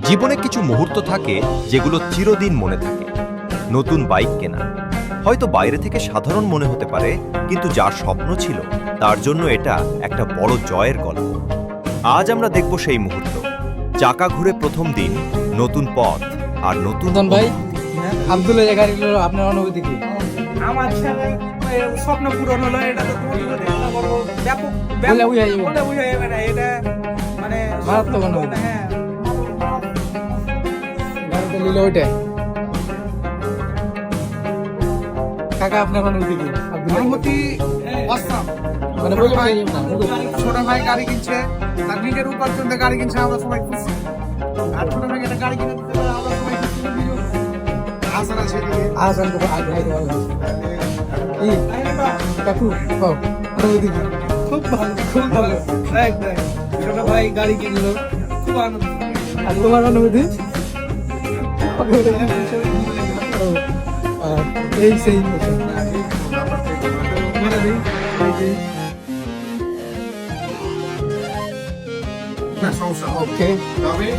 জীবনে কিছু মুহূর্ত থাকে যেগুলো চিরদিন মনে থাকে। নতুন বাইক কেনা হয়তো বাইরে থেকে সাধারণ মনে হতে পারে, কিন্তু যার স্বপ্ন ছিল তার জন্য এটা একটা বড় জয়ের গল্প। আজ আমরা দেখব সেই মুহূর্ত, চাকা ঘুরে প্রথম দিন, নতুন পথ আর নতুন ভাই আব্দুল গাড়িগুলো আপনার অনুভূতি কি? আমার ছেলে স্বপ্ন পূরণ হলো। এটা তো তোমার একটা বড় ব্যাপক বলে বুঝাই যাবে। বলে বুঝাই যাবে না। এটা মানে মারাত্মক অনুভূতি। হ্যাঁ, গাড়িটা নিলে ওইটাই। কাকা আপনার অনুভূতি কি? অনুভূতি অসাম। মানে বলে বুঝাই যাবে না। ছোট ভাই গাড়ি কিনছে, তার নিজের উপার্জন দিয়ে গাড়ি কিনছে, আমরা সবাই খুশি। আর ছোট ভাই একটা গাড়ি কিনে দিতে পারে, আমরা সবাই খুশি। আসার আছে আসান তো আগে ভাই ভালো কি কাকু কও অনুভূতি কি? খুব ভালো, খুব ভালো। একদম ছোট ভাই গাড়ি কিনলো, খুব আনন্দ। আর তোমার অনুভূতি? এই সেই না সমস্যা ওকে তবে